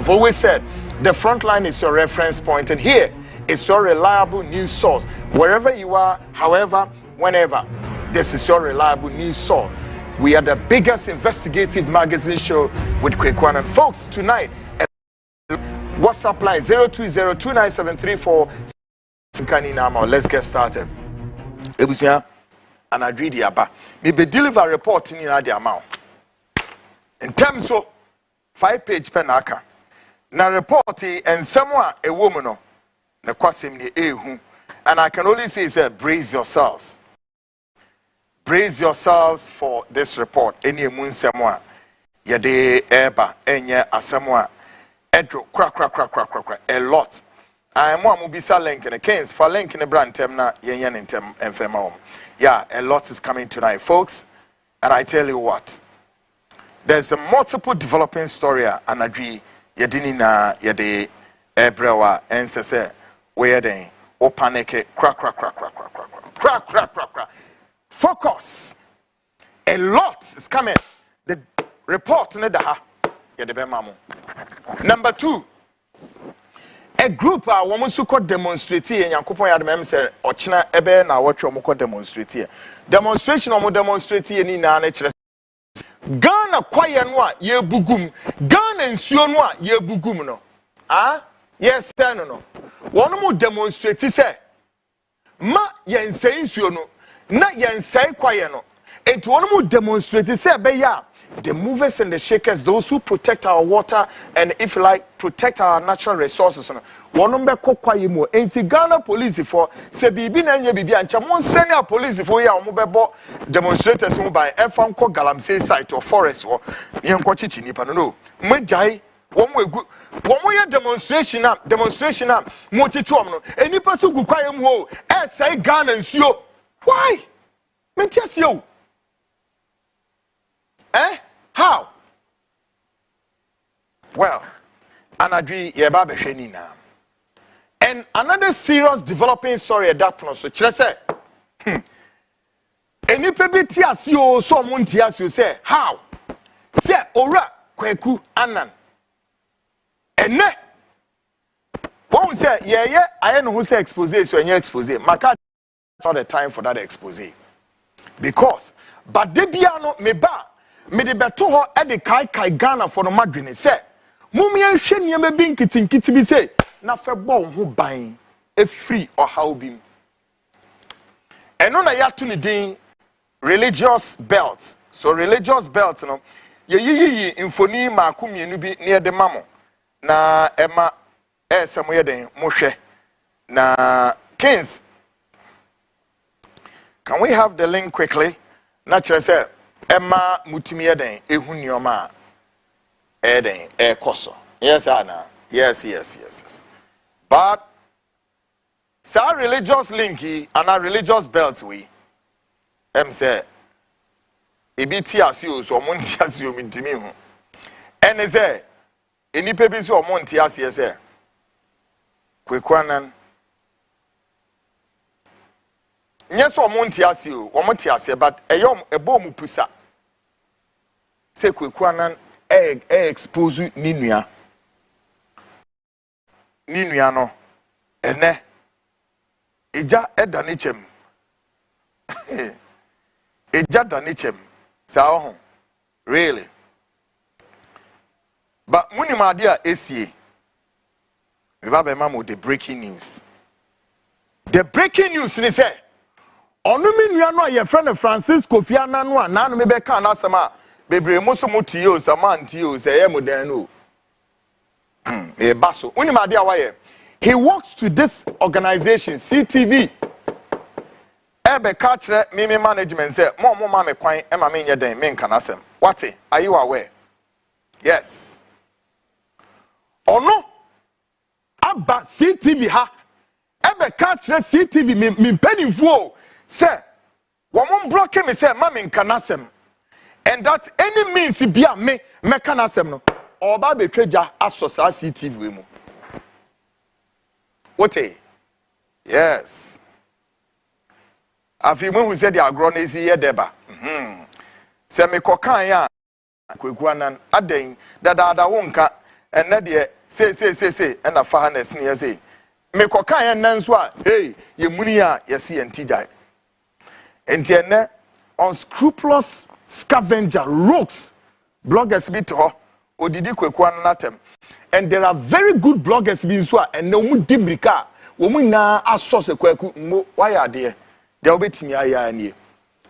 I've always said the front line is your reference point, and here is your reliable news source. Wherever you are, however, whenever, this is your reliable news source. We are the biggest investigative magazine show with Kwaku Annan. Folks, tonight, WhatsApp line 020297346. Let's get started. Ebusia, and I read the aba. Maybe deliver a report in the amount. In terms of 5-page penaka. Na report and someone a woman na kwasim ni ehu. And I can only say brace yourselves. Brace yourselves for this report. Any moon someone yade eba enye asemwa edro crack a lot. I am one mubisa link in the case for link in the brand temna yen intem enfema. Yeah, a lot is coming tonight, folks. And I tell you what, there's a multiple developing story and agree yedini na yede ebrewa ensese where they o panic crack. Focus. A lot is coming. The report nedaha yede mamu. Number 2, a group woman who could demonstrate and Yankupon Yadam said Ochina Ebe na watch your moko demonstrate. Demonstration or demonstrate any nature. Ghana kwayanwa ye bugum. Ghana nsuonwa ye bugum no. Ah? Yes, no. One more demonstrate say. Ma yen say nsuono. Na yen say kwayano. And one more demonstrate say be ya. The movers and the shakers, those who protect our water and, if you like, protect our natural resources. One number kwayimu. Enti Ghana police for se bibi na nye bibi ancha mon senior police for ya omobebo demonstrators mu by efam ko galamsey site or forest or yenko chichi nipa no. Mwejai womo ye demonstration am mo chichi no. Enipa so gu kwayem ho e say Ghana nsuo. Why? Mentias yo. How? Well, Anadri yeba behweni na. And another serious developing story at that point. So, say, any pebiti as you so munti as you say, how? Say, ora Kwaku Annan. And ne? One say, yeah, I know who say expose, so any expose. Maka not the time for that expose. Because, but debiano meba. Me de beto ho e de kai Ghana for no madwene se mumye hwe niam bi nkitinkiti bi se na fe bo ho ban e free or how bim eno na ya to ni din religious belts. So religious belts no ye infoni maako mienu bi ne de mamo na ema esemo ye den mo hwe na Kings, can we have the link quickly? Naturally say Emma mutimi eden ehu nioma eden koso. Yes Anna. Yes. But sa religious linky and a religious belt we say ebiti asio so monti asio mintimi hu. Ene say enipa bi so monti asio say Kwaku Annan yes o monti asio o monti asio but eyom ebo mu pusa se Kwaku Annan expose ni nua no ene eja eda ne chem eja da ne chem sa ho really but munimade a esie we ba be mamo the breaking news ni say onu mi nua no ye friend Francis Kofi Annan no na no me be kan asema bebre muso mutiyo samantiyo say ye modan no e baso unimade a waye he works to this organization CTV ebe kachre mimi management say mo ma me kwan e ma me nye den me nkan asem what are you aware? Yes ono aba CTV ha ebe kachre CTV me mpanimfo say womon block me say ma me nkan asem. And that's any means bia me can asem no oba betweja asosa CTV mu. What? Yes. Afi mu said the agro na isi ye deba. Se me kokan ya Kwaku Annan aden dada wonka and na de say and a fairness near say me koka yan nanso a hey ye muni a ye see entijai enti ene unscrupulous scavenger rogues bloggers bi to ho odidi Kwaku Annan atem and there are very good bloggers bi nso a ene mu dimrika wo mu na aso se Kwaku mo why ade de obetimi aya anie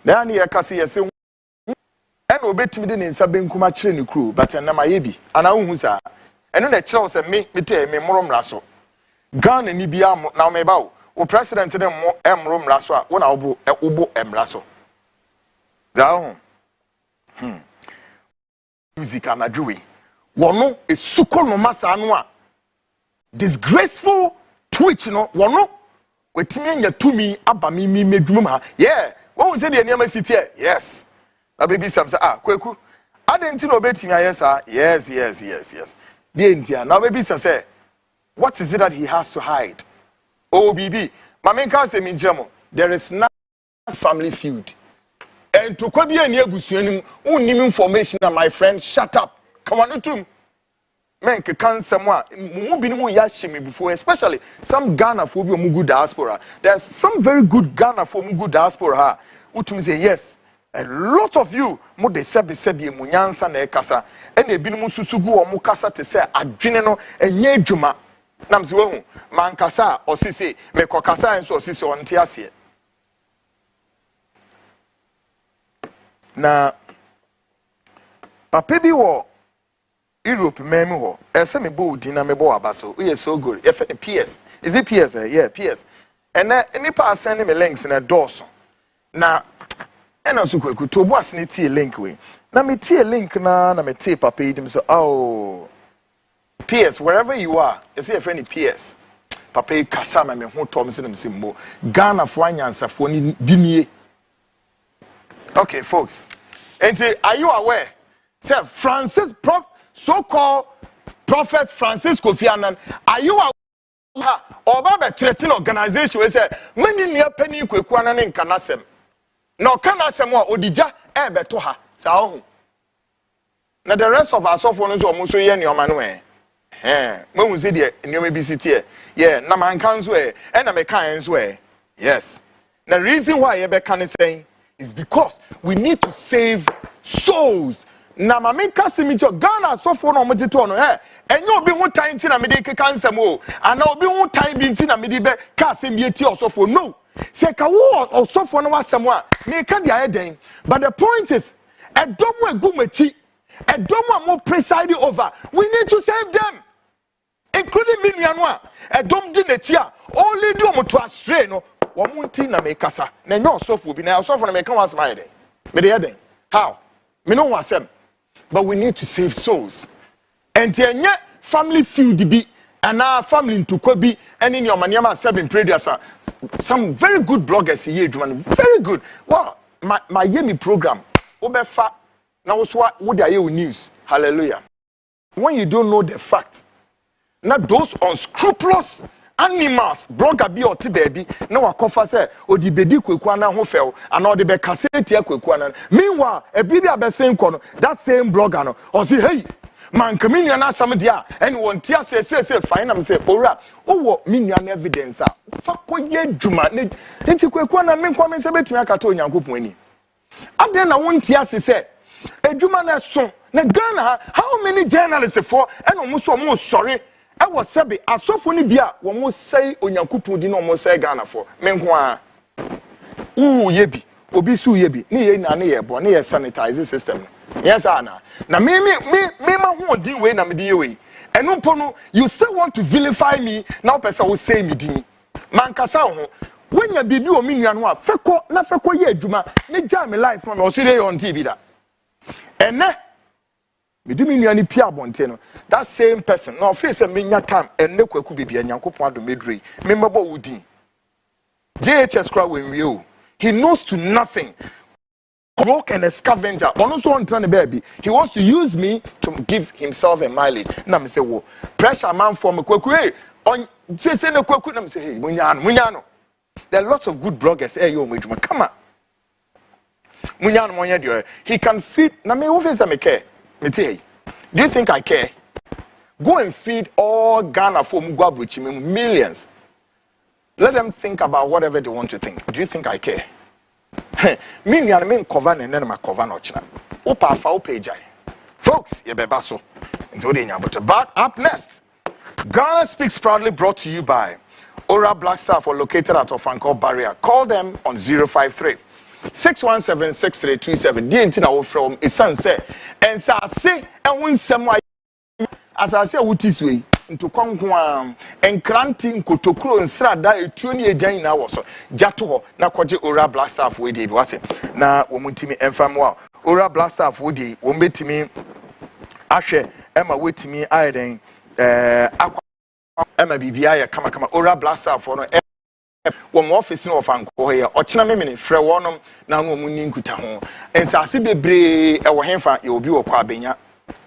na ne ye kase ye se and obetimi de ne nsa benkum a kire ne kru but ene ma ye bi ana hu sa eno na kire wo se me te me moromra so Ghana ni bia na me ba wo president ne mo emromra so a wo na wo emra so za music anadwe wono esuko no masa no a disgraceful twitch no wono wetimi anya tumi aba mi medwuma ha yeah won say de niam city yes na baby sam say Kwaku adenti no betimi ayesa yes de entia na baby say what is it that he has to hide oh bibi mama can say me njemo there is no family feud. And to kwabi eni abusuanim unnim information na my friend shut up come on to men can someone mu bi mu ya shimi before especially some Ghana for bi omugu diaspora there's some very good Ghana for omugu diaspora utumi say yes a lot of you mo de sebe mu nyansa na ekasa ena ebinim susugu omu kasa te say adwene no enye adwuma nam se wahu man kasa osisi me kokasa enso osisi onte ase na papa bi wo Europe memi wo ese me bo di na me bo abaso we so good if any PS is it PS yeah PS and any pass send me links na doors na ena so Kwaku to bo asne tie link we na me tie link na me tie papa idim so oh PS wherever you are is it friend PS papa kasa me ho tom se simbo Ghana fo anyansafo ni binie. Okay, folks. And are you aware? Say so-called Prophet Francis Kofi Annan. Are you aware? Or by threatening organization we say many near penny Kwaku Annan in Kanasem. No Kanasem wa odija beto ha. Sa now the rest of us of ones almost so yen your manwe. When we say the new BCT, yeah, na man can's way, and a mekan's way. Yes. The reason why you can say is because we need to save souls. Na mama kasi mi jo Ghana so for no motito no enye obi hu tan ti na me de keka nsem o ana obi hu tan bi nti na me de be ka asem bi eti osofo no se ka wo osofo no wasem a me ka dia eden but the point is edomu egumachi edomu am preside over we need to save them including me nuano a edom di na chi a only do mo to astray no womunti na me kasa na nyo osofo bi na osofo na me ka wasem ayede me de eden how me no wasem but we need to save souls and yenye family feud bi and our family into kwabi and in your maniama 7 prayers some very good bloggers here very good well my yemi program obefa na wo would I news hallelujah when you don't know the fact not those unscrupulous animals blogger bi oti baby na wakofa say odi bedi Kwaku Annan ho fel and all the be cassette Kwaku Annan meanwhile e bi abesen ko no that same blogger no o say hey man kamenya na asam dia and won tia say fine am say ora owo minya na evidence a fa koye dwuma ne enti Kwaku Annan me kwa me say betimi akata onyankopon ani ade na won tia say edwuma na so na Ghana how many journalists for and omo sorry I was sabi asofo ni bia wo mo say onyankopon di na mo say Ghana for me nko a yebi obi su yebi ne ye na ne ye bo ne ye sanitize system yes ana na me ma ho din we na me di we eno mpo no you still want to vilify me now person will say me din man kasa ho wenya bibi o me nuano a feko ye adwuma ne ja me life no o see dey on TV da ene me do me nuani pia bonte no that same person no face me nya time ene Kwaku bibia nyankopon ado medrei me mabo wudi JHS crowd when we he knows to nothing broke and a scavenger also on trying baby he wants to use me to give himself a mileage na me say wo pressure man for me Kwaku on say na Kwaku na me say hey munyano there are lots of good bloggers yo meduma come on munyano monya dio he can feed na me wo face me care do you think I care? Go and feed all Ghana for Mugwabuchimi, millions. Let them think about whatever they want to think. Do you think I care? Me and me cover and then my cover no china. Opa fa opejai. Folks, ye bebaso. But up next, Ghana Speaks proudly brought to you by Ora Black Staff, located at Ofanko Barrier. Call them on 053 617 6327. DNT from Isanse. And say and win some as I say, what is way into Kongwam and Cranting Kotokro and Strada, a 20 day now also. Jato, na kwaji Ora Black Staff with the what's it? Na Womutimi and Famwa. Ora Black Staff with the Wombetimi Ashe, Emma Witimi, Iron, Emma BBI, Kama Ora Black Staff for no. One office of Uncle here, or Chinamini, Frewanum, now Munin Kutaho, and Sassi Bebre, our Henfa, you'll be a Quabina.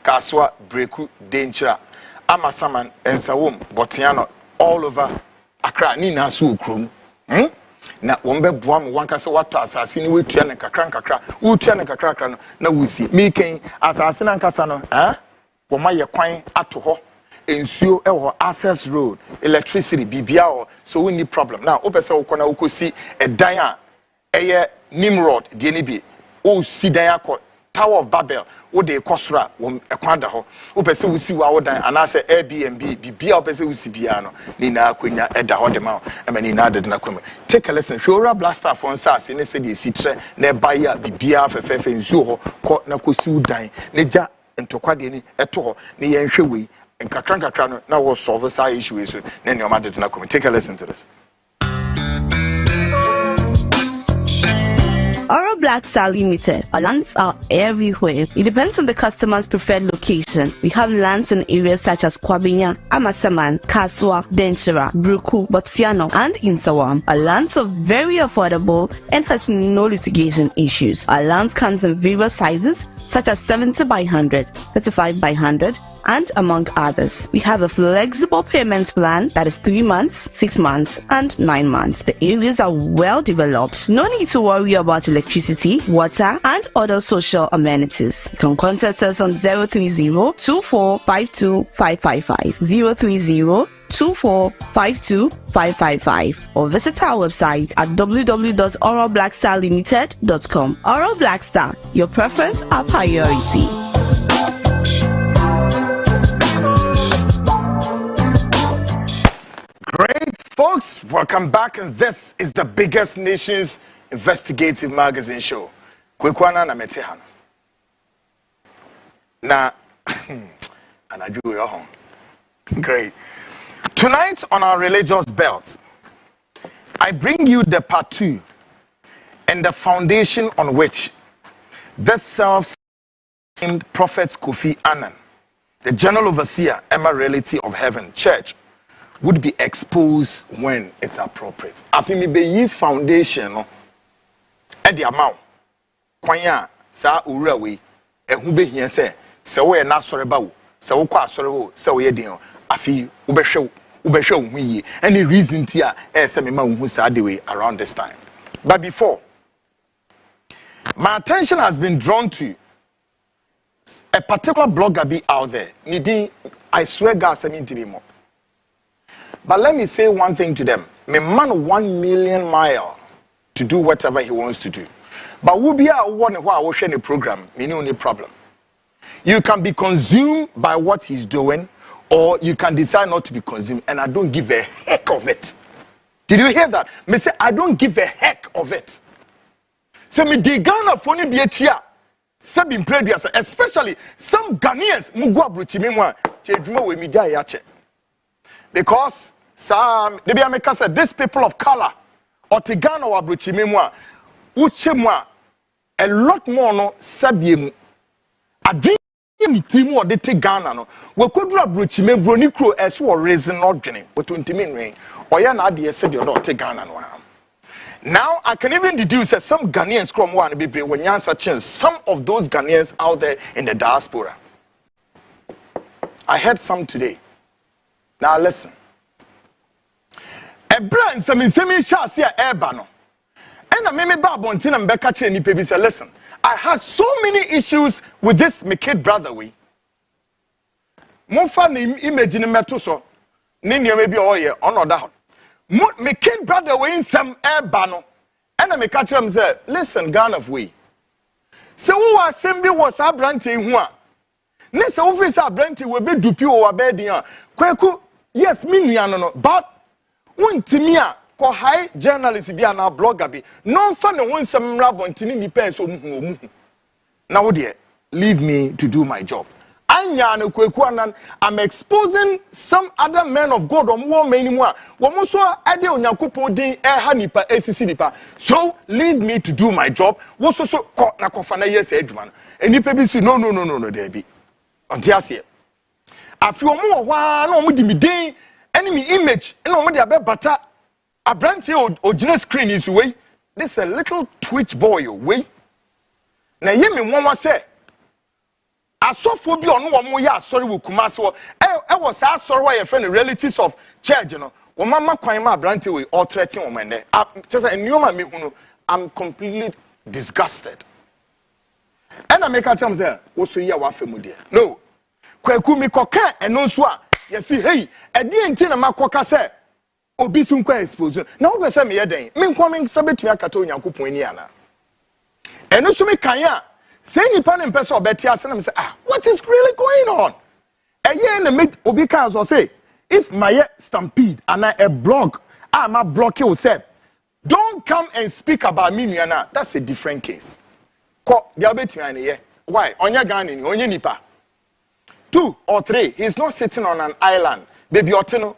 Kaswa, Breku, Danger, Amasaman, and Sawum, Botiano, all over Accra, Nina Su Krum. Na Wombe Buam, one Casawata, Assassin, we turn a crankra, who turn a cracker, no, we see. Making Assassin and Casano, Womaya Quine at to ho, ensure our access road, electricity, BBR, so we need problem. Now, Opesa Okona Ukusi, a Dia, a Nimrod, DNB, O Sidayako. Tower of Babel, what they cosra, a quadaho, who pursue see what and I say Airbnb, be our person with Sibiano, Nina Quina, Edda Hodemau, and many added Nakuma. Take a lesson, Shora Blaster for Sas in a city, Citre, nearby, Bibia, Fefe, and Zuho, Court Nakusu Dine, Neja, and Tokwadini, Eto, Nian Shewi, and Kakranka Crano, now was solve the side issue, then your mother did not come. Take a lesson to this. Oro Black Star Limited. Our lands are everywhere. It depends on the customer's preferred location. We have lands in areas such as Kwabinya, Amasaman, Kaswa, Denchira, Bruku, Botsiano, and Insawam. Our lands are very affordable and has no litigation issues. Our lands comes in various sizes such as 70 by 100, 35 by 100, and among others. We have a flexible payments plan that is 3 months, 6 months, and 9 months. The areas are well developed. No need to worry about electricity, water, and other social amenities. You can contact us on 030-2452-555, 030-2452-555, or visit our website at www.oralblackstarlimited.com. Oral Black Star, your preference, our priority. Great, folks. Welcome back, and this is the biggest nation's investigative magazine show. Kwaku Annan na Metehan. Na, and I do your home. Great. Tonight on our religious belt, I bring you the part 2 and the foundation on which the self-named prophet Kofi Annan, the general overseer, Emiralty of Heaven Church, would be exposed when it's appropriate. Afimi be ye foundation at the amount. Kwanya sa urawe ehu be hia se we na sore bawo se wo kwa sore wo se we den afi ubehwe hu yi any reason tia se me ma hu sa the way around this time. But before, my attention has been drawn to a particular blogger be out there. Nidi, I swear God send me to be more. But let me say one thing to them. Me man 1 million mile to do whatever he wants to do. But we be a one who are watching the program, me no any problem. You can be consumed by what he's doing, or you can decide not to be consumed, and I don't give a heck of it. Did you hear that? Me say I don't give a heck of it. Say me di Ghana phone be chia. Sabin previous, especially some Ghanaians mugwa bruchi me mwa chedwuma we media ya che. Because some they be America said these people of color or Tigana or bruchi me mwa uche mwa a lot more no sabiemu. I drink ni trimu or de Tigana no. We could rub bruchi me broni crow as or reason not drinking. But 20 minutes or ya na de said you not Tigana no. Now I can even deduce that some Ghanaians come one be when you chance some of those Ghanaians out there in the diaspora. I heard some today. Now listen. A brand semi shall see a airbano. And I made Babontin and Becca Chen Nipebi said, listen, I had so many issues with this my kid brother we. Monfa na image ni meto so. Ne nneɛma bi ɔyɛ ɔnɔda hɔ. Me kid brother we nsɛm ɛba no. Ɛna me ka kyerɛ him sɛ, listen Ghana of we. Se wo asɛm bi wɔ saa abrante hu a. Ne se wo fi sa abrante we be dupi wɔ abɛɛdin a. Kwaku, yes, me nua no, but wontimi a ko high journalist bi ana blogger bi. No fa ne ho nsɛm rabɔntini ni pɛ so omu. Na wo de leave me to do my job. Anya no Kwaku Annan, I'm exposing some other men of God omo many more. Womo so ade onyankopon din ha nipa esisi nipa. So leave me to do my job. Wo so ko na kofa na yes adwuma no. Enipa bi si no there bi. Onti ase. Afi omo wo hwa na omo di mi din enemy image na omo de abebata abranche ogina screen is way. This a little twitch boy way. Na ye me won wa say asofo bi ono wo mo ya asori wo kumase wo e wo sa asori wo ye friend relatives of church no wo mama kwan ma abrante we all threaten wo mende just enioma me hunu I'm completely disgusted and I make a chance say wo so ya wa femu de no Kwaku mi koka eno so a ye si hey e de enti na makoka say obi su nkwa expose na wo be say me ye den me nkwa me sabetumi akata onyankopon ani ana eno so me kan ya say nipa ne mpese obeti asenam say what is really going on eye na me obi kan so say if my stampede and a blog I'm a block you say don't come and speak about me nuana that's a different case ko dia obeti an ye why onya Ghana ni onye nipa 2 or 3 he's not sitting on an island baby otino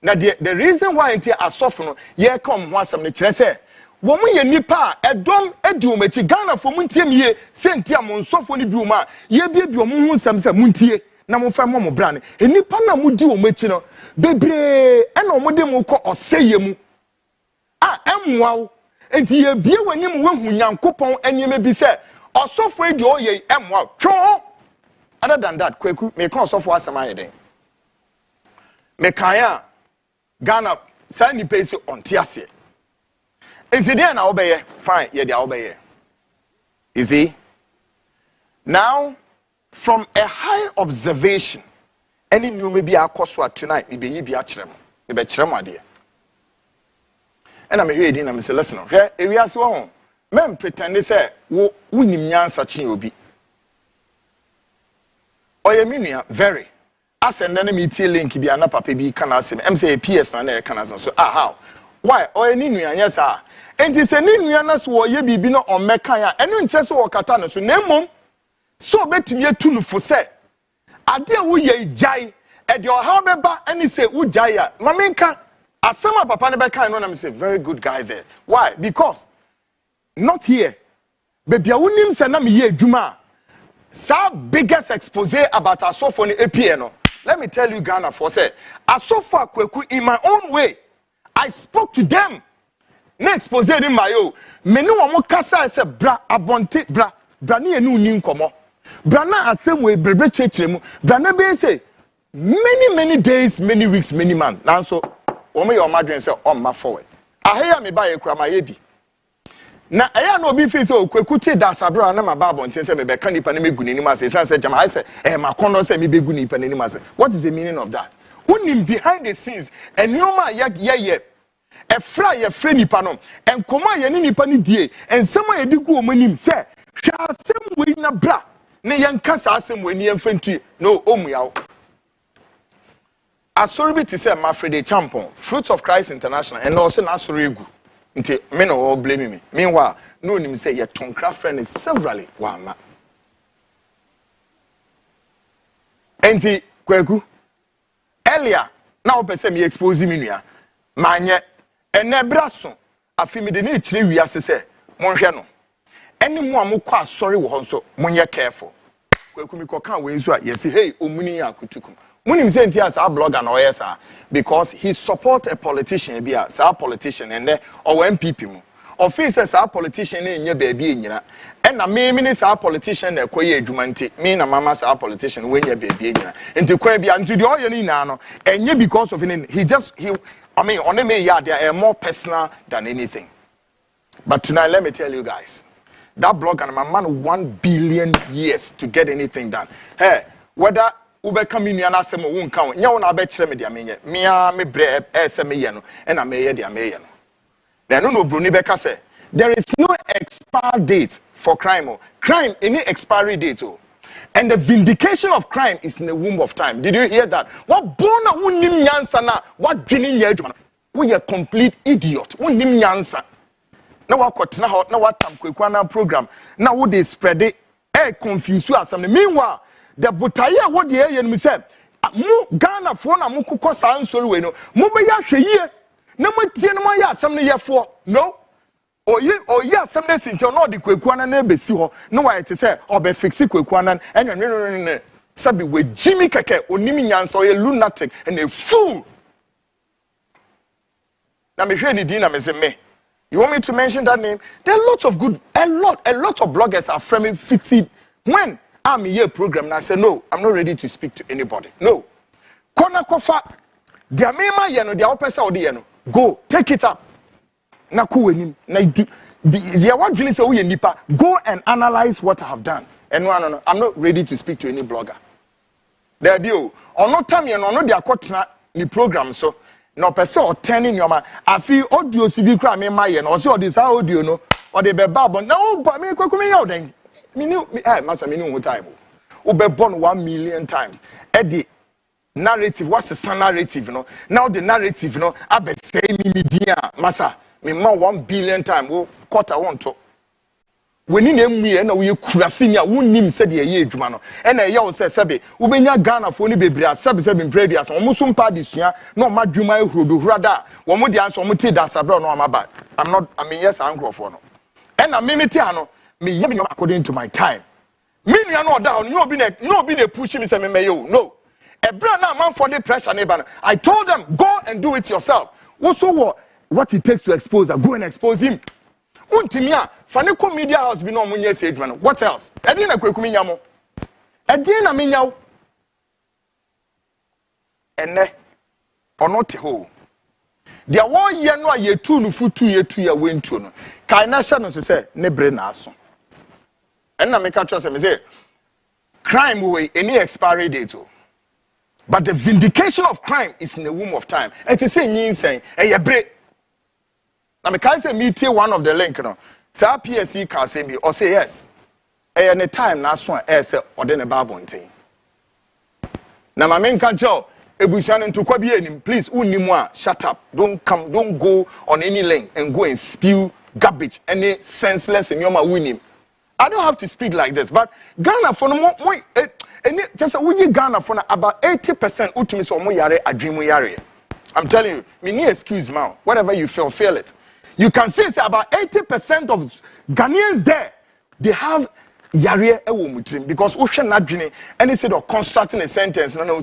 na the reason why enti asofo no ye come ho asem ne kire say womu ye nipa edom edi omachi Ghana fo muntie miye senti amonsofo ni bi oma ye bi omu hu nsam se muntie na mo fa mo bra ne enipa na mudi omachi no bebre e na omode mo kɔ oseye mu emwawo enti ye bie wanim wahu nyankopon aniema bi se osofo edi oye emwawo twa other than that Kwaku me kan osofo asema yeden me kan ya Ghana sa ni pese ontiase enti dey na obeye fine ye dey obeye you see now from a high observation any new maybe akoso tonight me be yi bi a kire mo me be kire mo ade and I'm here and I say listen here ewiase wo men pretend say wo wunim nyansa chi obi oye minua very asend na me tie link bi ana papa bi kana asem em say PS na e kana so how why oye ni nua nyesa enti se ni nua na so oye bibi no omeka ya enu nche so wakata no so na mom so betumi atunu fo se ade wo ye jai e de oha beba ani se wo jai ya mamenka asema papa ne beka no na me say very good guy there why because not here baby awunim se na me ye adwuma sa biggest expose about asofo ne APN no let me tell you Ghana for say asofo Kwaku in my own way I spoke to them na expose in my own me no wo kasa say bra abonte bra ne enu ni nkomo bra na asem we brebre chechire mu bra na be say many days many weeks many months now so wo me your madwen say on ma forward ahia me ba ye kura ma ye bi na eya no obi fi say Kwaku ti da sabro na ma ba abonte say me be ka nipa na me guni ni ma say say jama I say ma kono say me be guni nipa ni ma say what is the meaning of that unim behind the scenes enioma ye efra ye frɛ nipa no enkoma ye ni nipa ni die ensema ye di ku omanim sɛ hwa asem we na bra ne ye nka sa asem we ni emfentu no omuyawo asori bi ti say Mafrede Champon Fruits of Christ International and also na asori egu nti me no all blame me meanwhile no nim say ye tonkra friend is severally wa ma enti Kwaku earlier na opese me expose me nua manye enebraso afimi de na chire wiase se monhwe no eni mo amukọ asori wo ho so monye careful Kwaku mi ko kan we nso a yes hey omuni akutukum munim say ntia sa blogger na oyesa because he support a politician bi a sa politician and or MPP mu office sa politician na enye ba bi enyira na me ni sa politician na ekoye adwuma nti me na mama sa politician we nya ba bi enyira nti kwa bia nti de oye ni na no enye because of he I mean on me yeah they are more personal than anything but tonight let me tell you guys that blogger and my man 1 billion years to get anything done hey whether Ubeka mi nua na asem wo nka wo. Nya wo na abekire me dia menye. Mia me bre ese me ye no. E na me ye dia me ye no. Then no broni beka say there is no expire date for crime. Crime any expiry date. And the vindication of crime is in the womb of time. Did you hear that? What bona wunim nyansa na what dwini ye adwuma. We a complete idiot. Wunim nyansa. Na wakotena hot na watam Kwaku Annan program. Na wo dey spread it confuse you asem. Meanwhile, the butaya what dey ye no say mu Ghana fo na mu kokọ sa nsori we no. Mu be ya hwe yie. Na matie no ya asem no ye fo. No. Oye asem na sinche no de Kwaku Annan na besi ho no wa yete say obe fix Kwaku Annan enwe sabi we Jimmy keke onimi nyansa oye lunatic and a fool. Na me hwe ni din na me say me. You want me to mention that name? There are lots of good, a lot of bloggers are framing fixed. When I'm here program and I say no, I'm not ready to speak to anybody. No. Kona kofa, dia mema yeno, dia opesa odi yeno. Go, take it up. Na kuwenim, na do. Dia what dream say uye nipa. Go and analyze what I have done. And no, I'm not ready to speak to any blogger. There be o. Ono time yeno, ono dia kotena ni program so. No person or turning your man. I feel audio CD crime in my end. Also, this audio no or the babble. No, but me Kwaku me out then. Me knew me master me know time. Ube born 1 million times. Eddie narrative, what's the sun narrative, you know? Now the narrative, you know, I be say me dia massa. Me ma 1 billion time. Wo quarter one to. When you name me and we kurasinya wunnim said ye adwuma no and ye wo say sebe ubenya Ghana fo ni bebria sebe previous omo so mpa disua no madwuma ehrodo hurada wo mo dia so mo ti da sabra no amaba I mean yes angrofo no and na me ti ano me ye me according to my time me nua no oda no obi na push me say me meyo no ebra na man for the pressure neighbor I told them go and do it yourself also what it takes to expose go and expose him. Untimia, Faneko Media House be no munye say adwuma. What else? Edin na Kwaku minya mo. Edin na minya wo. Ene ono te ho. Dia wo ye no a ye tu no futu ye tu ya wentu no. Kai na hye no so say ne bre na aso. Enna me ka cho say me say crime way any expiry date o. But the vindication of crime is in the womb of time. And to say nyinsen e ye bre. Na me can say me tie one of the link no. Say PSC can say me or say yes. Any time na so e say ode ne ba bonten. Na ma men kan cho ebusuan nto kwa bi enim please unnimu a shut up. Don't go on any link and go and spew garbage any senseless in your unim. I don't have to speak like this, but Ghana for no any just we Ghana for about 80% utumi so mo yare adwimu yare. I'm telling you, me need excuse man. Whatever you feel it. You can see about 80% of Ghanaians there, they have yare ewo mutrim because ocean not dreaming and instead of constructing a sentence. No.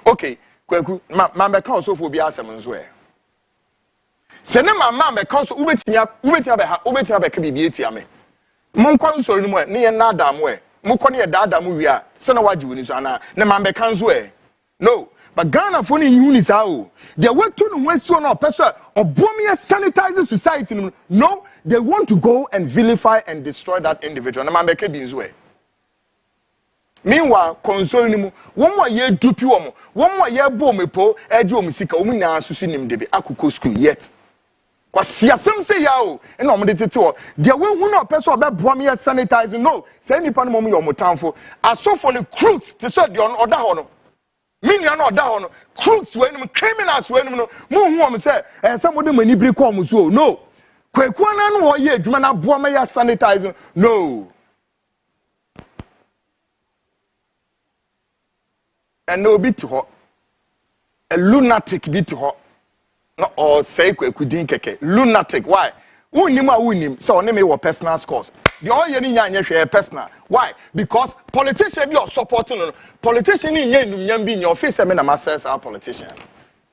Okay, Kwaku, my account so for be asem nso e. Se ne mama account so ubetinya be ka bibie tia me. Mon kwa nsori mu e ne ye na adam we. Mo kɔ ne ye da adam wi a se na waji woni so ana ne mama account so e. No. But Ghana for ni uni sao. They want to know when so no person or bomb sanitizing society. No, they want to go and vilify and destroy that individual. Na mambeke dinzwe. Meanwhile, consoling mu, one more year dupi womo, one more year bomb po, ejo musika, umina susi nimdebe, akuko school yet. Kwa siyasem se yao, and no meditator. There won't no person about bomb sanitizing. No, say any pan momi or motanfo. I saw for the crooks to say the on hono. Mini no down crooks when criminals when no mu hu am say somebody mani break am so no Kwaku Annan no ye adwuma na boa ma ya sanitizing no and no bit ho a lunatic bit ho no or say Kwaku din keke lunatic why unim so ne me wo personal scores the all ye ni nya hwe personal why because politician be supporting no politician ni nya num bi nya office me na masses our politician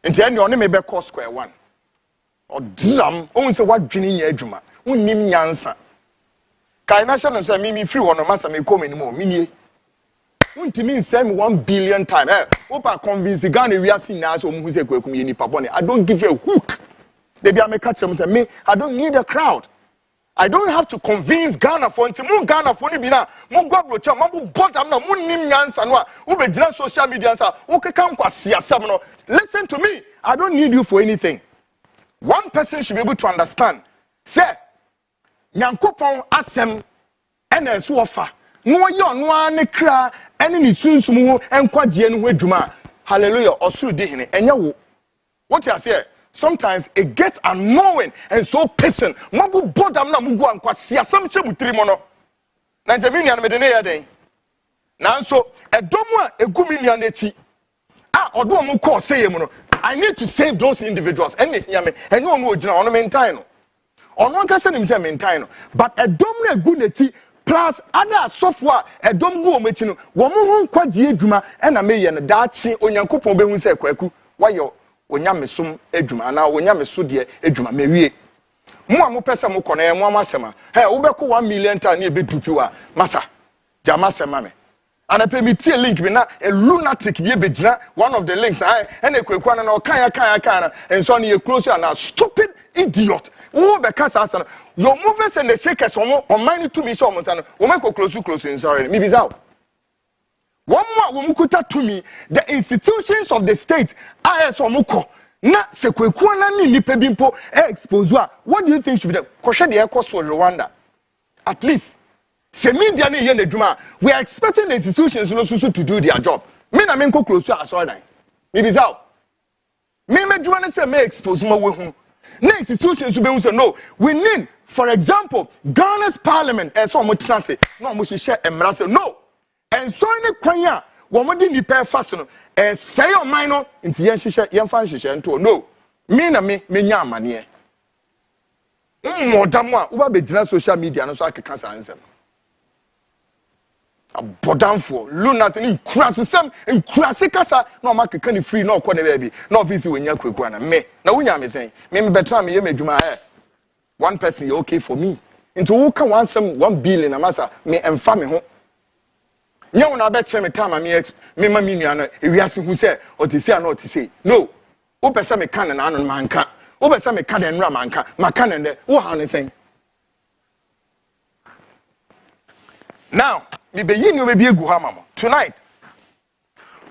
enti ene one me be cost square one or dram on say what dwini nya adwuma unim nyansa kai na hye no say me free ho no masa me come anymore minie untimi nsem 1 billion time opa convince Ghana we are seen na so mu say Kwaku ye nipa bone I don't give a hook. They be me catch them say me I don't need a crowd. I don't have to convince Ghana for until more Ghana for ni bina mo go brocha mo bottom na mo nim nyansa no a wo be gina social media sa wo keka nkwase asem no. Listen to me, I don't need you for anything. One person should be able to understand. Say Nyankopon asem ena eso ofa no ye ono ane kra ene ni sunsumu enkwagye no ho adwuma. Hallelujah. Osuru de hene enya wo. What you say? Sometimes it gets annoying and so pissing. Mabu bodam na mugu ankwase asem che mutiri mo no. Na jamini an medene ya den. Na so edomu a egumi nia nechi. Ah odo mo ko say mu no. I need to save those individuals. Ene hia me. Enye ono ogina ono mentan no. Ono nka se nim se mentan no. But edomu na egu nechi plus other software edom gu omechi no. Wo mo ho nkwagye adwuma e na meye no daachi onyankopon be hu se kwaku. Wayo onyamesum adwuma ana onyameso de adwuma mewie mo a mo pese mo kɔ na mo amasema he wo bɛkɔ 1 million ta na e bedupi wa masa jama sema me ana pe mi tie link bi na a lunatic bi e begina one of the links and Kwaku Annan na kan na enso na ye close na stupid idiot wo be kasa asa your movers and the shakers on mind to me show mo sana wo make close in sorry me bizao. One more womukuta to me, the institutions of the state are so na se Kwaku Annan ni nipa bimpo expose what do you think should be the koshe de ekoso Rwanda? At least se media ni ye na dwuma we are expecting the institutions no so to do their job. Me na me nko close to asodan. Me bizao. Me dwuma na se me expose ma we hu. Na institutions be hu say no, we need for example Ghana's parliament so mo transe no mo hye emra say no. And so any kwanya womodi ni pe fast no say on mine no nti yen hihye yen fa hihye nto no me na me nya amane modam a wo ba begina social media no so akeka sansem abodamfo lunatic ni krasesem krase kasa na o makeka ni free na okọ na baby na office wonya Kwaku Annan me na wonya me sen me betra me ye medwuma one person you okay for me into wo ka wansem 1 billion amasa me emfa me ho. Nyawo na be kire me time me ma me nua no ewiase hu se otisi ana otisi no wo pese me kan na anu manka wo pese me kan na nra manka maka na de wo ha ne sen now me be yin me be egu ha mama tonight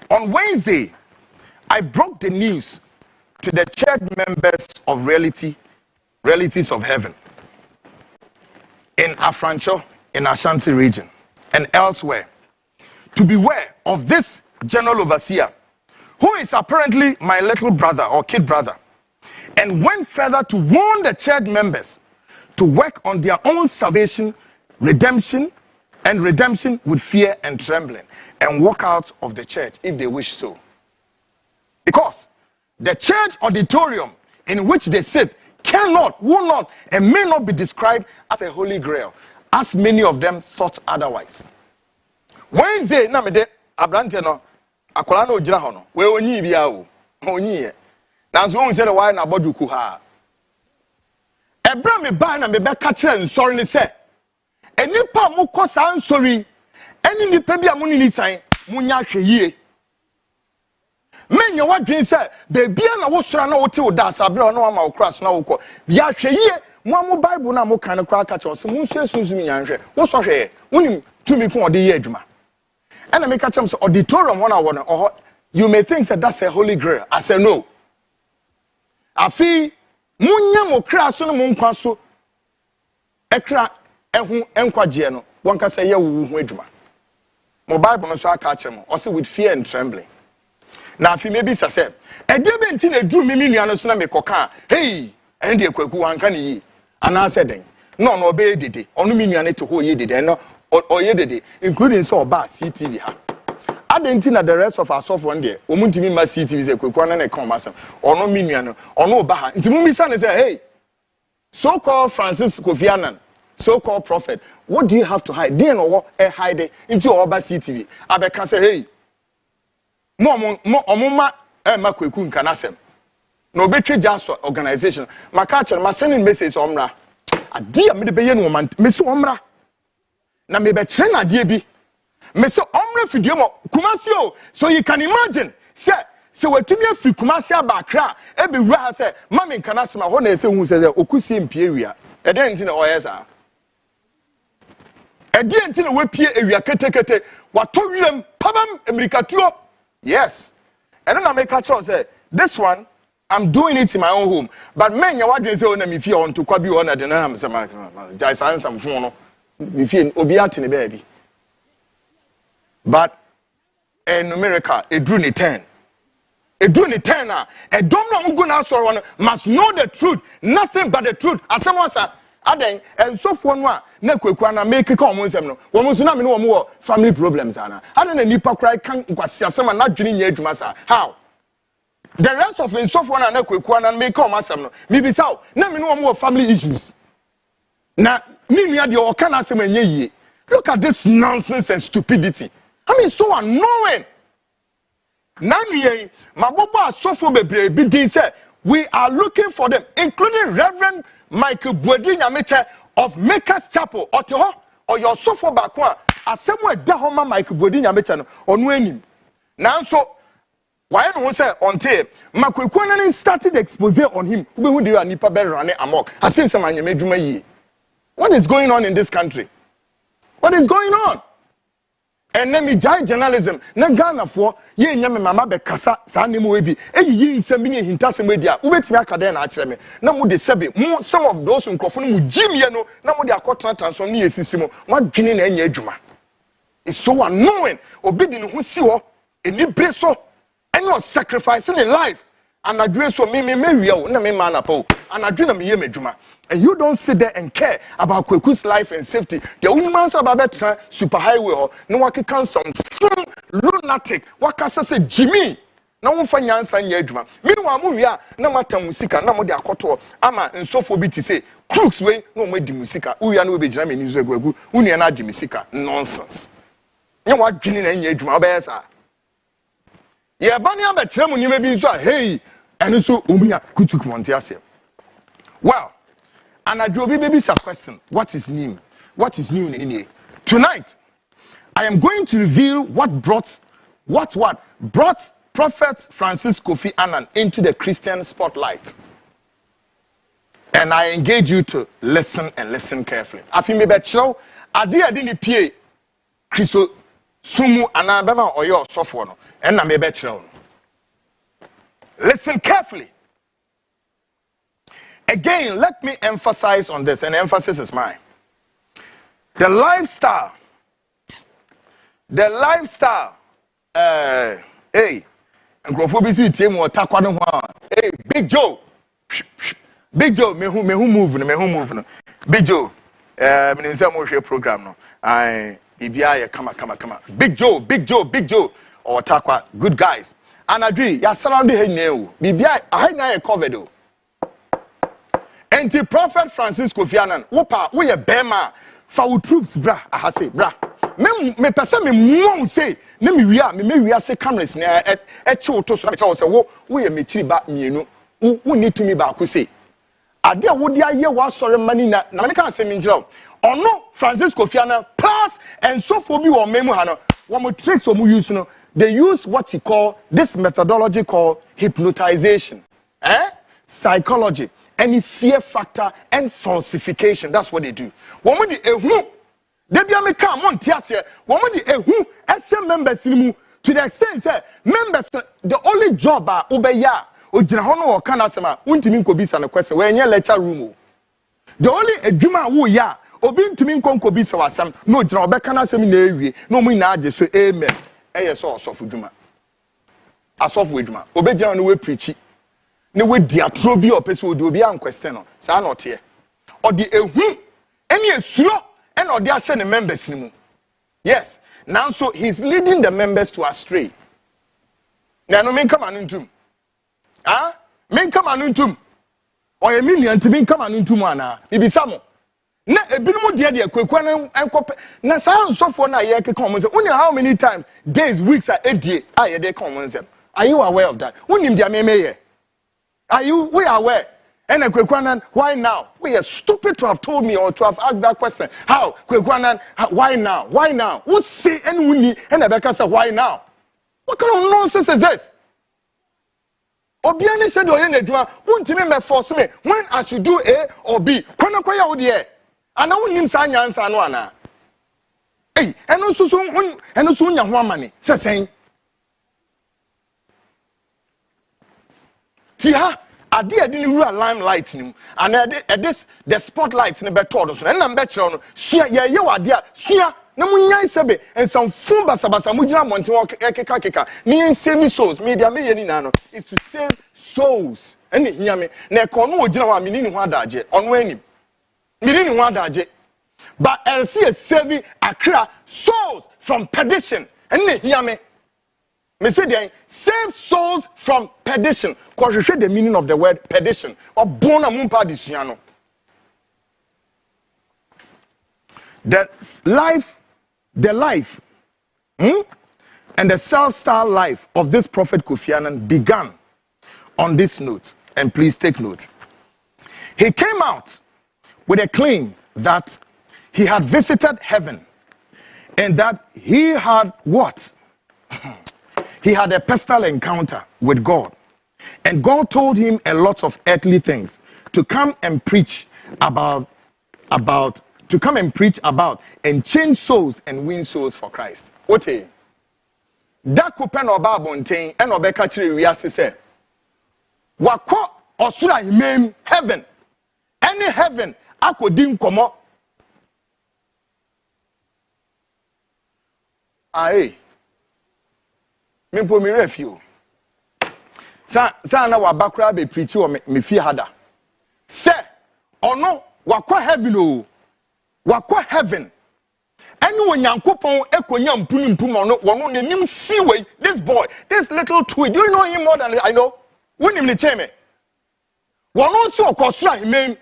on Wednesday I broke the news to the church members of realities of heaven in Afrancho in Ashanti region and elsewhere to beware of this general overseer, who is apparently my little brother or kid brother, and went further to warn the church members to work on their own salvation, redemption with fear and trembling, and walk out of the church if they wish so. Because the church auditorium in which they sit cannot, will not, and may not be described as a holy grail, as many of them thought otherwise. Wednesday na me de abrante no akola na ogira ho no we onyi bia o onyi ye na so won say why na boduku ha ebra me ba na me be ka kire nsori ni se enipa mo kosa nsori eni nipa bia mo ni san mo nya hwe yie menye wadwen se bebia na wo sora na wo te wo da asabere no ma wo cross na wo ko ya hwe yie mo Bible na mo kan kra ka che o se mo nsu esunzumi nya hwe wo so hwe wonim tumi ko ode ye adwuma. And I make a chance auditorium 1 hour. You may think that that's a holy grail. I say no. I feel munya mo kraso no mo nkwaso ekra ehu enkwaje no one can say ye wo hu adwuma. Mo Bible no so aka kire mo o say with fear and trembling. Na afi maybe say e de be nti na duru mi nua no so na me koka hey and de Kwaku anka ne yi ana say den no be dede onu mi nua ne to ho ye dede no or ye dede including so ba CTV ha adenti na the rest of us of one day omuntimi ma CTV say Kwaku Annan na come asem ono mi nua no ono ba ha nti mumisa ne say hey so called Francis Kofi Annan so called prophet what do you have to hide dey no hide nti o ba CTV abeka say hey mo omuma ma Kwaku nka na asem na obetwe jaso organization maka chere ma sending message omra ade a me de be ye no man me so omra na me be chere na ade bi me so omra fidie mo Kumasi o so you can imagine say watumi afi Kumasi abakra e be wura ha say mama nka na asem ho na ese hu say okusi mpie wia e den nti na oyesa edi enti na wepie ewia ketekete wato wirem pabam amerikatuo. Yes, and then I make a choice say this one I'm doing it in my own home, but men ya wadwen say ona me fie on to kwabi ona de na am say ma jai sansam fun no me fie obi ate ne baby. But in America it drew ni 10. It drew ni 10 na e dom no go na so one must know the truth, nothing but the truth. As someone say aden and so for no na Kwaku Annan make ka omo nsem no wo so na me no wo family problems ana aden na nipa krai kan kwase asema na dwene nya adwuma sa how the rest of in so for na Kwaku Annan make ka omo asem no me bi saw na me no wo family issues na me nua de o ka na asem anya yie. Look at this nonsense and stupidity. I mean so annoying. Nani mabobo asofo bebre bi din say we are looking for them, including Reverend Michael Buedi Nyameche of Makers Chapel. Oteho or your sofo bakwa asemu eda homa Michael Buedi Nyameche no onu anim. Nanso why no say on tape Kwaku Annan started the expose on him. Ube hu dey anipa be rane amok. Asin se manyeme dwuma yi. What is going on in this country? What is going on? And then me jai journalism na Ghana for ye nya me mama be kasa sa nemu we bi eyi nsem bi ne hintasem edi a ubetimi akade na akere me na mu de sebe mu some of those nkrofo no mu jimie no na mu de akotran transform ne yesisi mu wadwene na anya adwuma. It's so annoying. Obi di ne ho si ho eni bre so any sacrificing in life and adwene so me wia o na me ma na pa and adwene me ye medwuma. And you don't sit there and care about Kwaku's life and safety. The only man about that super highway or no one can some lunatic. What can say Jimmy? No one find answer in Yedma. Meanwhile, Muria, no matter musica, no more de akoto, ama and so for to say crooks way, no more de musica. We are no be jamming in Zuegu, Uniana de musica. Nonsense. You know what Jinin and Yedma Bessa? Yeah, Banya Betram, you may be so hey, and so Umia Kutuk Montiasia. Well. And I do baby a question. What is new? What is new in here? Tonight, I am going to reveal what brought Prophet Francis Kofi Annan into the Christian spotlight. And I engage you to listen and listen carefully. I feel me betro. I didn't pay Christo Sumu Anabema or your software. And I'm a betro. Listen carefully. Again, let me emphasize on this, and emphasis is mine. The lifestyle, hey, hey, Big Joe, me who move, Big Joe, program no, come, Big Joe, or Takwa, good guys, and I agree, you're surrounded here now, I na covered though. Anti Prophet Francis Kofi Annan, we a bema for troops, bra. I say, bra. Me person me won say, me we say cameras na to so me say we a metri ba mienu. Who need to me ba ko say. Ade a wo dia ye wa sore mani na me kan say me njira. Ono Francis Kofi Annan plus and so for me won memu ha no. Wo tricks wo use no. They use what you call this methodology called hypnotization. Psychology. Any fear factor and falsification. That's what they do. Woman the ehu, they be me come on tiasie. Woman the ehu, SM members to the extent say members the only job are obeya. Ojina hono o kana sema untimi nkobisa na kwese we nye lecture room. The only edwuma wo ya obi ntimi nkobisa wasam no ojina obeka na asem na ewie no mu na age so amen. Eye so osofu dwuma. Asofu edwuma. Obejina no we preach. Ne we diatro bi opese odi obi an question no sa na ote or the ehu any esuro and or the ahye ne members ni mu. Yes, now so he's leading the members to astray. Na no men come anuntum men come anuntum or a million to men come anuntum ana bibisa mo na ebinumu de Kwaku Annan enkope na sa so for na ye ke come say only how many times days weeks are edie aye dey come say are you aware of that unim dia memeye. We are aware? And Kwaku Annan, why now? We are stupid to have told me or to have asked that question. How? Kwaku Annan, why now? Why now? Who say and we need and Rebecca said, why now? What kind of nonsense is this? Obiani said, won't me force me when I should do A or B. Kwana kwaya odi e. Ana unim sa nyansa no ana. Hey, and also young woman, saying, Tia, I didn't rule limelight him, and at this the spotlight in the better, and I'm better on, yeah, you are dear, Sia, no Sebe, and some full basabasa mujra monte keka, me and saving souls, media nano, is to save souls. And yame, ne kono ojina meaning one daje, on winning. Meaning one daje. But I'll see a saving Accra souls from perdition. And yame. Me say save souls from perdition. Because you share the meaning of the word perdition. Or bona mumpa disiano. The life, and the self-styled life of this prophet Kofi Annan began on this note. And please take note. He came out with a claim that he had visited heaven and that he had what? He had a personal encounter with God. And God told him a lot of earthly things to come and preach about and change souls and win souls for Christ. What is that copen or babontain and obeka chiri wiase say wako osura himem heaven any heaven akodim komo aye me refuse sa na wabakura be preach o me fi hada say ono wako heaven o wako heaven any when yankopon ekonya mpunu ono nenim see way this boy this little tweed do you know him more than I know wonim ne cheme wono so okosura himem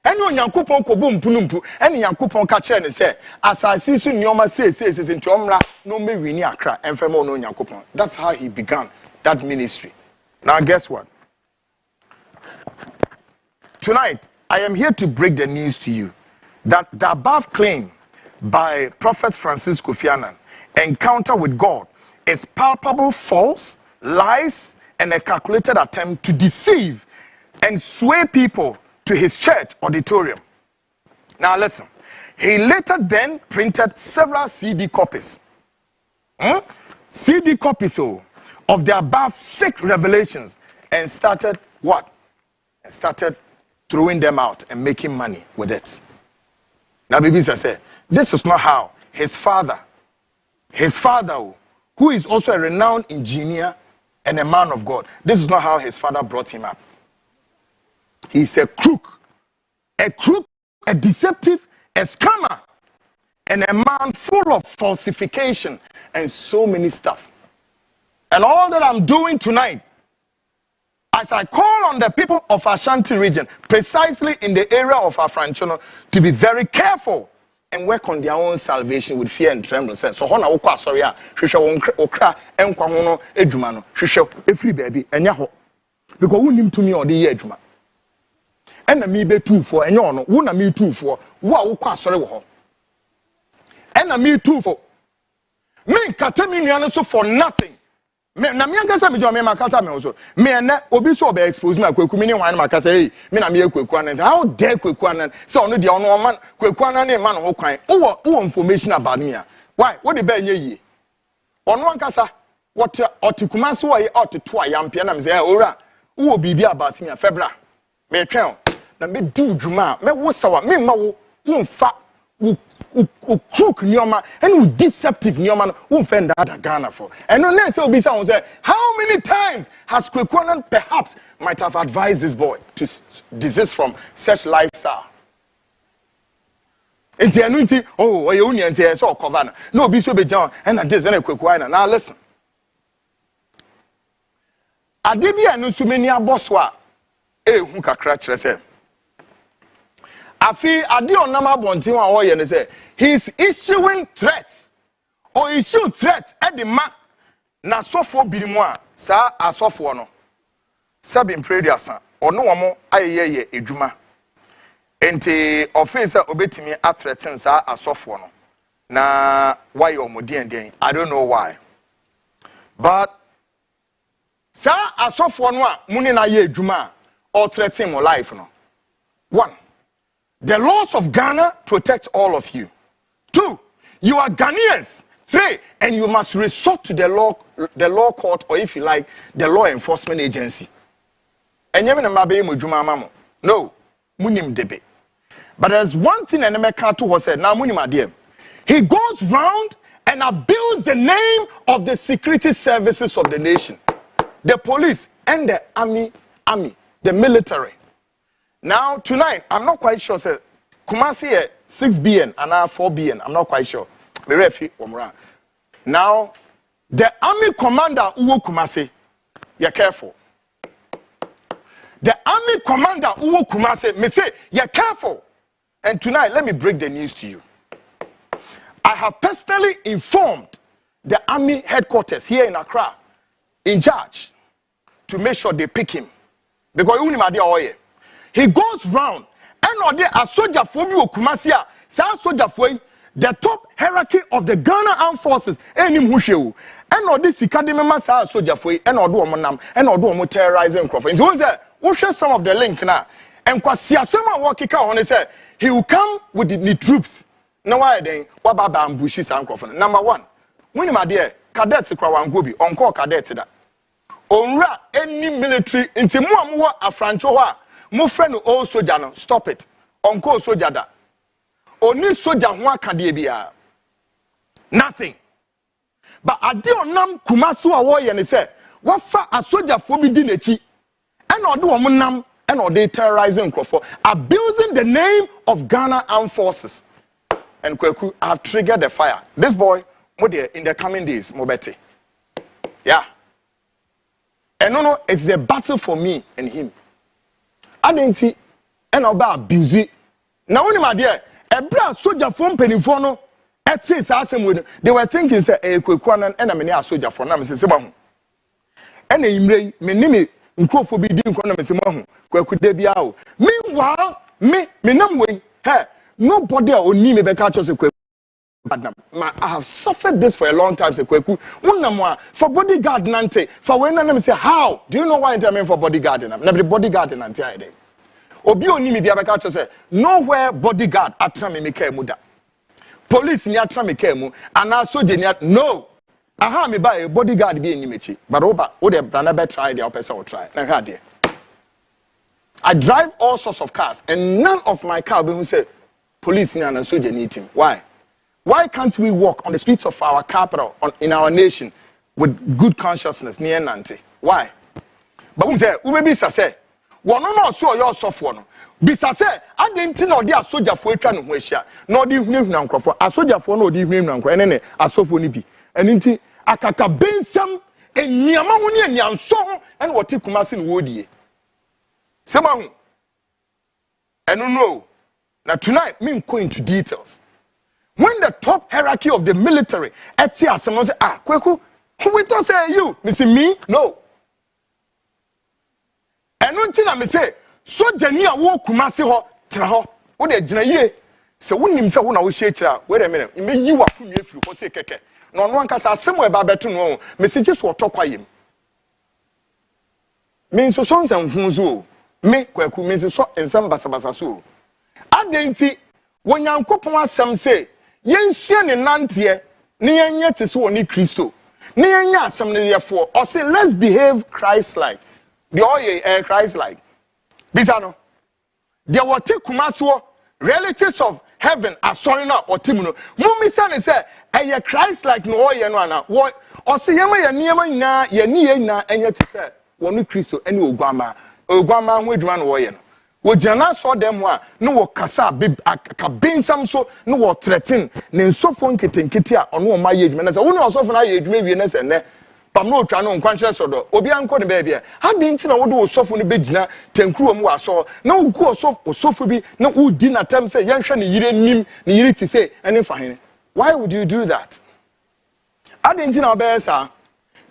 any when yankopon kobo mpunu any yankopon ka kire ne say asase su nioma say nti omra no me wini akra emfemo no yankopon. That's how he began that ministry. Now guess what? Tonight I am here to break the news to you that the above claim by Prophet Francis Kofi Annan encounter with God is palpable false, lies, and a calculated attempt to deceive and sway people to his church auditorium. Now listen, he later then printed several CD copies. CD copies of the above fake revelations and started what? And started throwing them out and making money with it. Now, baby, I say, this is not how his father, who is also a renowned engineer and a man of God, this is not how his father brought him up. He's a crook, a deceptive, a scammer, and a man full of falsification and so many stuff. And all that I'm doing tonight, as I call on the people of Ashanti region, precisely in the area of Afranchono, to be very careful and work on their own salvation with fear and trembling. So, hona ukwa sorry ya, shisha okra enkwa hono edwuma no, shisha every baby enya ho. Because who nim to me or the year edwuma. Ena mi be 2 for enya ono, who na mi 2 for, wa ukwa sorry wo ho. Ena mi 2 for. Me katemi nuane so for nothing. Me na me angasa me jo me makata me so me na obi so be expose me Kwaku me ni wan makasa hey me na me Kwaku Annan how dare Kwaku Annan say ono de ono man Kwaku Annan na man ho kwan wo information about me why what the be nye yi ono ankasa what otikuma so wo ototo ayampia na me say ora wo bibi about me febra me twen na me di udwuma me wo sawa me ma wo mfa crook nyoma and deceptive nyoma who offend that Ghana for. And no next will be someone say, how many times has Kwaku Annan perhaps might have advised this boy to desist from such lifestyle? And the annuity, oh, you only enter so cover. No, be so be John and this and a Kwaku Annan. Now listen. Adebia no so many aboswa who ka crash say. Afi adi onama bontin wa wo ye ne say he's issuing threats or issue threats at the ma na sofo birimu a sa asofo no sabin prayer san ono wo ayeye edwuma enti offense obetimi athreaten sa asofo no na why omodien I don't know why, but sa asofo no a muni na ye edwuma or threaten mo life no. One, the laws of Ghana protect all of you. 2, You are Ghanaians. 3, and you must resort to the law court, or if you like, the law enforcement agency. And no, munim debe. But there's one thing and Emeka was said, now munim adiem. He goes round and abuses the name of the security services of the nation, the police and the army, the military. Now tonight, I'm not quite sure. Say, Kumasi 6 BN and 4 BN. I'm not quite sure. Now, the army commander Uwo Kumasi, you're careful. The army commander Uwo Kumasi, me say, you're careful. And tonight, let me break the news to you. I have personally informed the army headquarters here in Accra, in charge, to make sure they pick him. Because he goes round and or there are soldier for you Kumasi, soldier for the top hierarchy of the Ghana Armed Forces, any Musheu, and or this academy soldier for and or do omonam and or do terrorizing Crawford. We'll share some of the link now. And Kwasiasema Wakika on say he will come with the troops. Now why then what about ambushes and Crawford? Number 1, when my dear cadets Krawangobi, on call cadets that. Onra any military into Muamua a Franchoa, mo friend o soldier no stop it. On call soldier that. Oni soldier one kadebia. Nothing. But I did nam Kumasu away and say, what fa a soldier for be dinechi? And or do nam and or they terrorizing Crawford, abusing the name of Ghana Armed Forces. And Kwaku, I have triggered the fire. This boy, in the coming days, Mobeti. Yeah. And no, it's a battle for me and him. I didn't see and about abuse. Now, when my dear, a brand soldier from Penifono, at says they were thinking, say, a Kwaku Annan and a many soldier for Nam Simahu. And a Imre, Menimi, and Kofi Annan, Kwaku Debiao. Meanwhile, me Namway, hey. Nobody will need me back catch us a quick. I have suffered this for a long time. For bodyguard nante. For when I say how? Do you know why I mean for bodyguard? Never bodyguard in Antia. Obio ni me be back catch say nowhere bodyguard atra me make muda. Police ni atra me kemu and now soldier no. Aha me buy bodyguard be in mechi. But over the brother try the person will try. Now here. I drive all sorts of cars and none of my car who say police and soldier need him. Why? Why can't we walk on the streets of our capital, in our nation, with good consciousness near Nante? Why? But we say, we be say, one no so your soft one. Bisa say, I didn't know they are soldier for a tran wesha, no the name now for a soldier for no the name now, and then a sophonipi. And into a kaka bensam and Niamamuni and Yan song and what Tikumasin woody. Samahu. And no. Now tonight, me go into details. When the top hierarchy of the military, someone say, Kwaku, who we don't say you? Me say me? No. And until I say, so Jania wo Kumasi ho, traho, what they jina so when him say when I will share, wait a minute, me you are from you for say keke. No one can say somewhere about better no, messages will talk with him. Me so songs and funzo, me Kwaku, me so and some basabasa so. Adenti when Yankopon asem say yensua ne nantie ne yenye te so oni Kristo ne yenye asem ne yefo or say let's behave Christ-like the oye Christ-like bisano there were take kumaso realities of heaven asori na otimuno mummi say eye Christ-like no oye no ana what or say yema ye niema na ye ni ye na enye te say wonu Kristo ene ogwama ho adwuma no oye no Wojana saw them one, no kasa bib kabensam so no threaten, ne sofo nketenketia ono ma yedwuma na woni osofo na yedwuma wie na se ne pam no twa no nkwanhwe so do obi anko ne ba bia ade nti na wo do osofo no begina tankruo mu waso na wo gu osofo bi na wo di na tam se yenhwe ne yire nim ne yire ti se ene fa hene. Why would you do that? Ade nti na obesa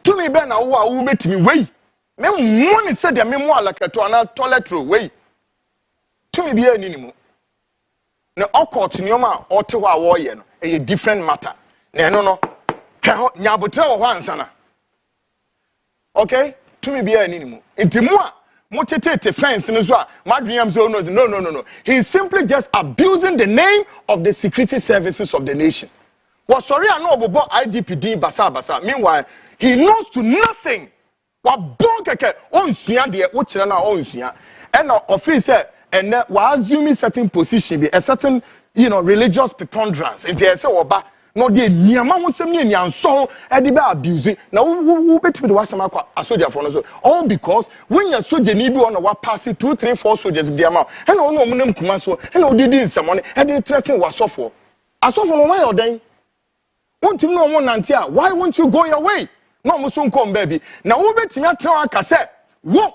to me be na wo betimi wei me mo ne se de me mo alakato na toiletro wei to me be aninimu na okot nyoma ote ho a wo ye no a different matter na no twa nyabotre wo ho ansana. Okay, to me be aninimu intimu a mo tete fence no so a madriam so no. He is simply just abusing the name of the security services of the nation. Was sorry I know about IGPD basa. Meanwhile, he knows to nothing. What bonkeke on suya de what children are on suya. And officer and was assuming certain position, be a certain religious preponderance. And they say oba no de nyama mo sem ne nyanso e de be abuse. Na who betimi de wasama kwa asoja for no so. All because when your soldier ni bi on wa pass 2 3 4 soldiers bi ama. And no mo nem kuma so. And no did in someone and they threaten wasofo. Asofo no why odan? Won't you know one nantia? Why won't you go your way? No mo so come baby. Na wo betimi atran aka say, wo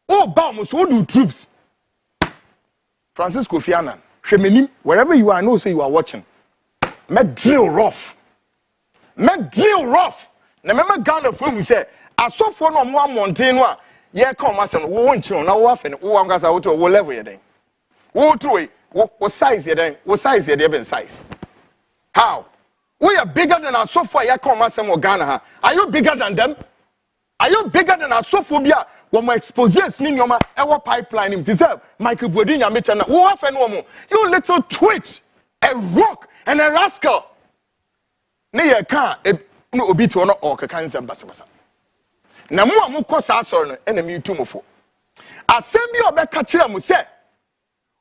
oh ba mo so do troops. Kofi Annan, Shemeni, wherever you are, I know so you are watching. Make drill rough. Make drill rough. Na remember Ghana from we say, I saw for no more mountain wa. Yeah, come as and won't you now often who am out to level you then. What through what size you then? What size you even size? How? We are bigger than our sofa, yeah, come as and Ghana. Are you bigger than them? Are you bigger than our sophobia? When my exposes in your our pipeline him deserve Michael Bodinya Mitchell. Who often woman? You little twitch, a rock, and a rascal. Near car, no obit or not or cancer bassabassa. Namua Mukosa sorry, enemy tumofo. Assembly of Becachira Muse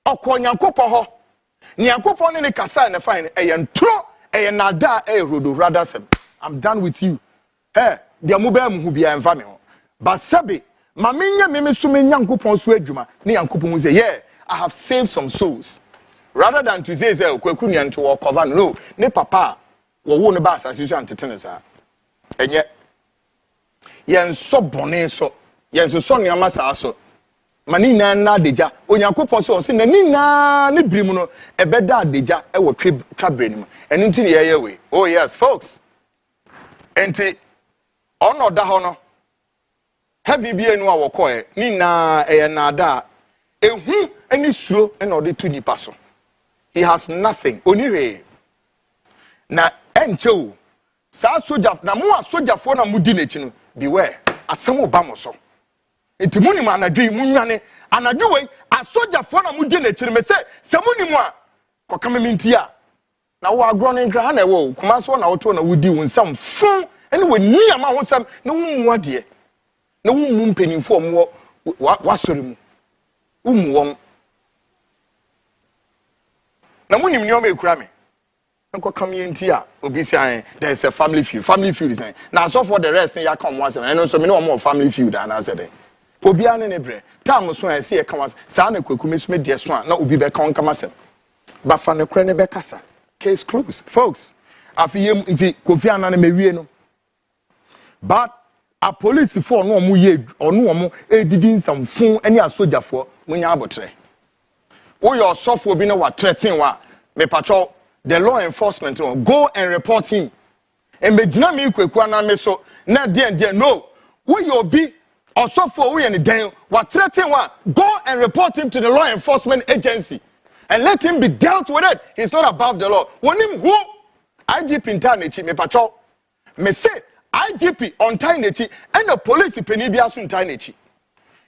or Quanyancopo, Nyancopo in a cassa and a fine, a tro, a nada, a rudo radasem. I'm done with you. Hey, the Mubem who be a family. But Sabi. Maminya meme sume nyankopon so adwuma ne yankopon say yeah I have saved some souls rather than to say Kwaku Annan to walk over no ne papa wo ne ba asase so antetene sa enye yen so bone so yen so ne amasa so mani na deja onyankopon so se nani na ne birimu no ebeda deja e wo twabre nim enu nti ne ye we oh yes folks enti ono da ho no heavy be enu awokoe ni na nada ehu eni suro ena ode tu nipa so he has nothing onire na enche sa soja na mo asojafo na mudi nechi no beware asem oba mo so enti muni ma anadwi munwane anadwi we asojafo na mudi nechi me se muni mu a kokame minti a na wo agro ne nkra ha na wo kuma so na wo to na wodi wonsam fun eni we ni ama ho sam na wo ade na wumu mpenimfo mo wasori mu umu won na munim ni o me kura me nko kam yenti a obi say there is a family feud is na so for the rest ya come once and so me no more family feud and I said obi ane ne bre time so I see e kan sa na Kwaku me so me de so na obi be kan kama sem ba fa ne kura ne be kasa case closed folks afiyem nti Kofi Annan me wie no but a police for no mu ye onu omo edidi nsamfun ene asojafo munya abotre wo your sofo bi na wa threaten wa me patrol the law enforcement go and report him and megina me Kwaku Annan me so na de no wo your bi osofo wo ye ne den wa threaten wa go and report him to the law enforcement agency and let him be dealt with it. He's not above the law. When him who IGP in Tanechi me patrol me say IGP on Tanechi and the police penibia sun Tanechi.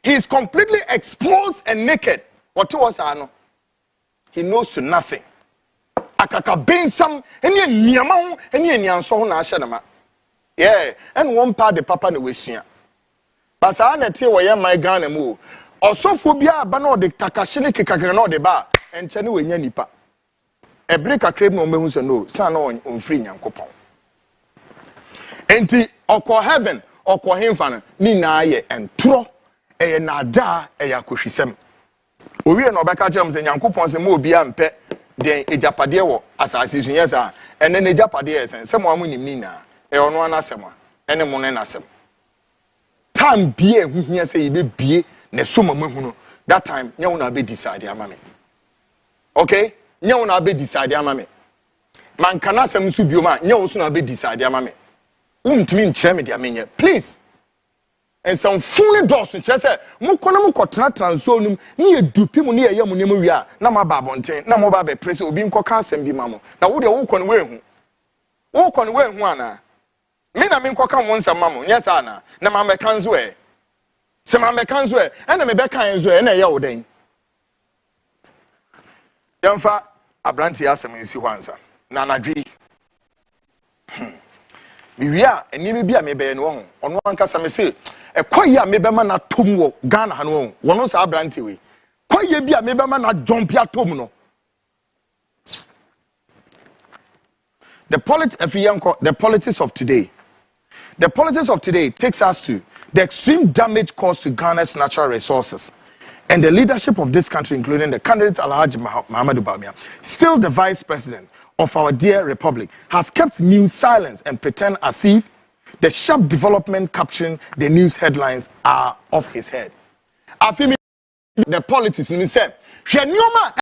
He is completely exposed and naked. What was ano? He knows to nothing. Akaka bensam any niamau any nyanso na ahyanama. Yeah, and one part the papa no wesua. Basa na tie wo ye my Ghana mu. Osofo bia ba na de takashine kekaka na de ba enche ne wenya nipa. Ebre kakra no mehu so no, sa na on free nyankopon. Enti okọ heaven okọ hemfa ni na ye entro eye na da eye akohwisem. Owie na obeka chem se nyankopon se mo obi ampe den ejapade wo asase sunye sa ene ne ejapade esen se mo amunim ni na e ono anasem a ene mo ne nasem. Time bie hu hia se ye be bie ne so mamu no that time nya una be decide ama me. Okay? Nya una be decide ama me. Man kana sem su bioma nya wo so na be decide ama me. Umtimi nkyere me dia menye please. And some fully doors nkyere se mo kona mo kotena transo num ne ye dupi mu ne ye yam ne mo wi a na ma ba bonten na mo ba be press obi nkoka asem bi ma mo. Na wo de wo kona we hu. Wo kona we hu ana. Me na me nkoka mo nsam ma mo. Yes ana. Na ma mekanzo e. Se ma mekanzo e. Na me be kan zo e na ye wo den. Yamfa abranti asem nsi hwansa. Na anadwi We are and you be a maybe no on one case I say a quite maybe man at Tomo Ghana Hano, one of our brandy way. Quite be a maybe man at John Pia Tomo. The politics of today. The politics of today takes us to the extreme damage caused to Ghana's natural resources. And the leadership of this country, including the candidate Alhaji Muhammadu Bawumia, still the vice president of our dear republic, has kept news silence and pretend as if the sharp development capturing the news headlines are off his head. I feel the politics in himself.